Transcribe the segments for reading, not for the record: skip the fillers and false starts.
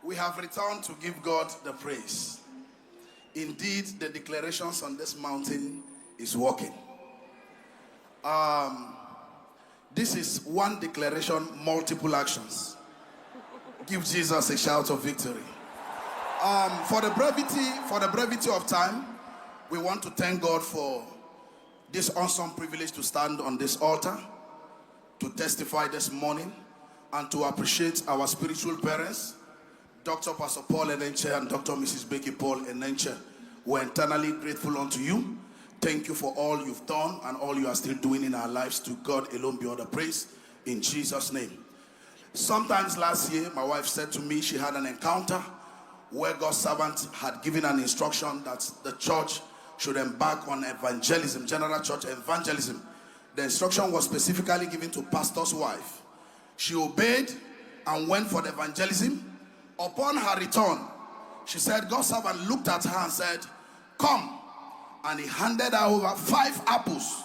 We have returned to give God the praise. Indeed, the declarations on this mountain is working. This is one declaration, multiple actions. Give Jesus a shout of victory. For the brevity of time, we want to thank God for this awesome privilege to stand on this altar, to testify this morning, and to appreciate our spiritual parents, Dr. Pastor Paul Enenche and Dr. Mrs. Becky Paul Enenche. We're eternally grateful unto you. Thank you for all you've done and all you are still doing in our lives. To God alone be all the praise, in Jesus' name. Sometimes last year, my wife said to me she had an encounter where God's servant had given an instruction that the church should embark on evangelism, general church evangelism. The instruction was specifically given to pastor's wife. She obeyed and went for the evangelism. Upon her return, she said, God's servant looked at her and said, come. And he handed her over 5 apples.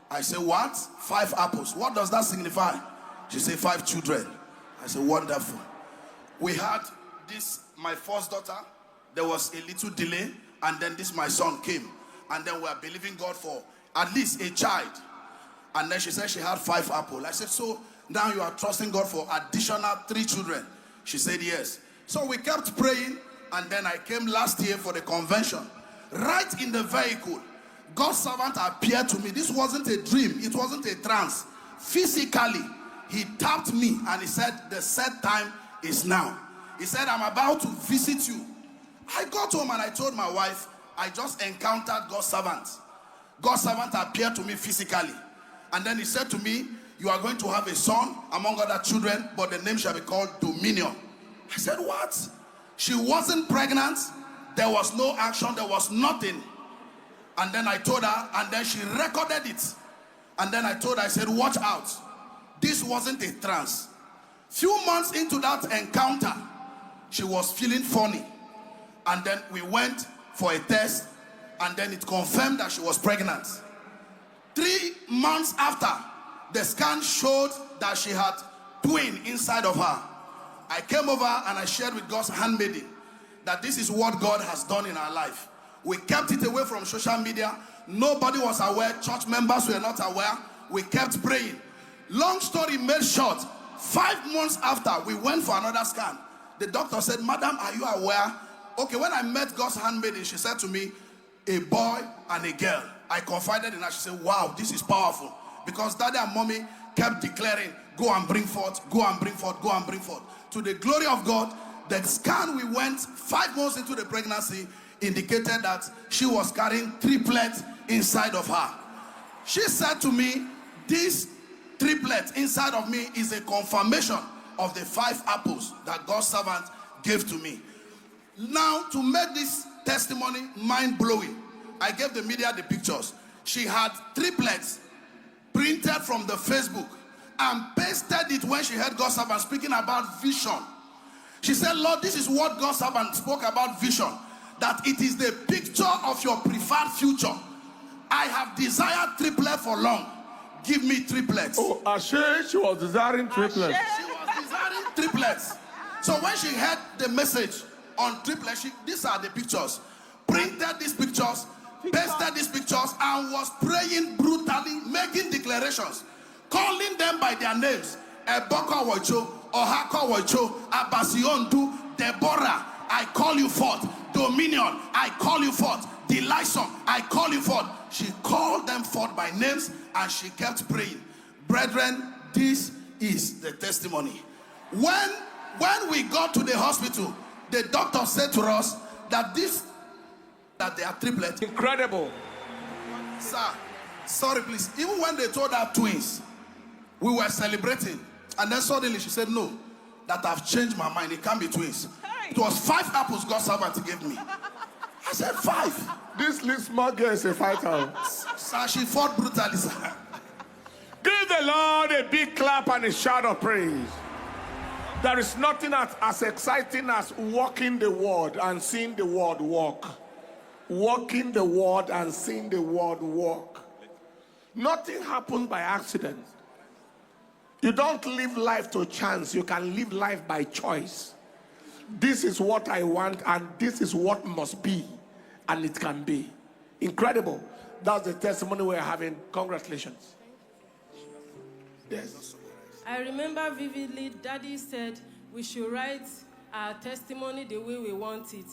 I said, what? 5 apples. What does that signify? She said, 5 children. I said, wonderful. We had this, my first daughter. There was a little delay. And then this, my son, came. And then we are believing God for at least a child. And then she said she had 5 apples. I said, so now you are trusting God for additional 3 children? She said yes. So we kept praying. And then I came last year for the convention. Right in the vehicle, God's servant appeared to me. This wasn't a dream. It wasn't a trance. Physically, he tapped me and he said, the set time is now. He said, I'm about to visit you. I got home and I told my wife, I just encountered God's servant. God's servant appeared to me physically. And then he said to me, you are going to have a son among other children, but the name shall be called Dominion. I said, what? She wasn't pregnant. There was no action. There was nothing. And then I told her, and then she recorded it. And then I told her, I said, watch out. This wasn't a trance. Few months into that encounter, she was feeling funny. And then we went for a test, and then it confirmed that she was pregnant. 3 months after, the scan showed that she had twin inside of her. I came over and I shared with God's handmaiden that this is what God has done in our life. We kept it away from social media. Nobody was aware. Church members were not aware. We kept praying. Long story made short, 5 months after, we went for another scan. The doctor said, madam, are you aware? Okay, when I met God's handmaiden, she said to me, a boy and a girl. I confided in her. She said, wow, this is powerful. Because daddy and mommy kept declaring, go and bring forth, go and bring forth, go and bring forth. To the glory of God, the scan we went 5 months into the pregnancy indicated that she was carrying triplets inside of her. She said to me, this triplet inside of me is a confirmation of the 5 apples that God's servant gave to me. Now, to make this testimony mind-blowing, I gave the media the pictures. She had triplets printed from the Facebook and pasted it when she heard God's servant speaking about vision. She said, Lord, this is what God's servant spoke about vision, that it is the picture of your preferred future. I have desired triplet for long. Give me triplets. Oh, Ashe, she was desiring triplets. She was desiring triplets. So when she heard the message on triplets, these are the pictures. Printed these pictures, pasted these pictures, and was praying brutally, making declarations, calling them by their names. Eboka Wacho, Ohaka Wacho, Abasiondu, Deborah, I call you forth. Dominion, I call you forth. Delisum, I call you forth. She called them forth by names and she kept praying. Brethren, this is the testimony. When we got to the hospital, the doctor said to us that they are triplets. Incredible. Sir, sorry please. Even when they told her twins, we were celebrating. And then suddenly she said, no, that I've changed my mind. It can't be twins. It was 5 apples God's servant gave me. I said 5. This little small girl is a fighter. Sir, she fought brutally, sir. Give the Lord a big clap and a shout of praise. There is nothing as exciting as walking the word and seeing the word walk. Walking the word and seeing the word walk. Nothing happened by accident. You don't live life to chance. You can live life by choice. This is what I want, and this is what must be, and it can be. Incredible. That's the testimony we're having. Congratulations. Yes. I remember vividly, Daddy said we should write our testimony the way we want it.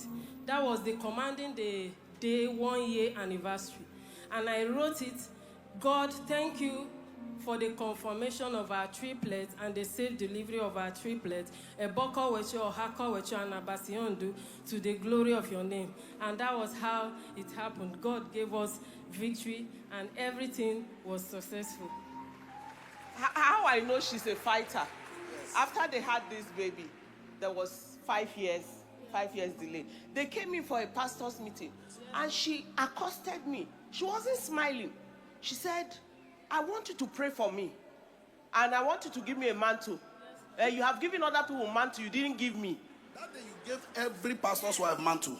That was the commanding the day 1 year anniversary. And I wrote it, God, thank you for the confirmation of our triplet and the safe delivery of our triplet, a boko wecho, or hako wecho, and abasiondu, to the glory of your name. And that was how it happened. God gave us victory, and everything was successful. How I know she's a fighter? After they had this baby, there was 5 years delay. They came in for a pastor's meeting, and she accosted me. She wasn't smiling. She said, I want you to pray for me, and I want you to give me a mantle. You have given other people mantle, you didn't give me. That day you gave every pastor's wife mantle,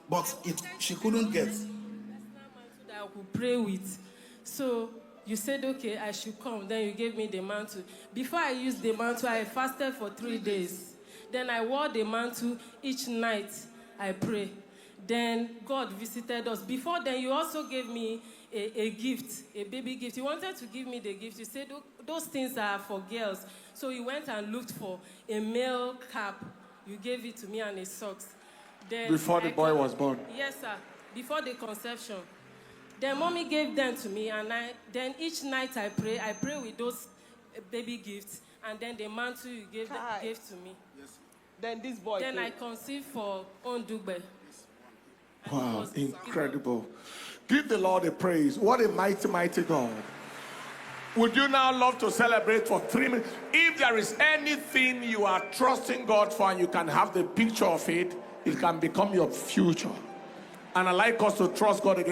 but she couldn't get. Personal mantle that I could pray with. So you said, okay, I should come. Then you gave me the mantle. Before I used the mantle, I fasted for 3 days. Then I wore the mantle each night. I pray. Then God visited us. Before then, you also gave me a gift, a baby gift. You wanted to give me the gift. You said, those things are for girls. So you went and looked for a male cap. You gave it to me and a socks. Then Before the boy was born. Yes, sir. Before the conception. Then mommy gave them to me, and then each night I pray with those baby gifts, and then the mantle you gave to me. Yes. Then this boy Then came. I conceived for Ondugbe. Wow, incredible. Give the Lord a praise. What a mighty, mighty God. Would you now love to celebrate for 3 minutes? If there is anything you are trusting God for and you can have the picture of it, it can become your future. And I like us to trust God again.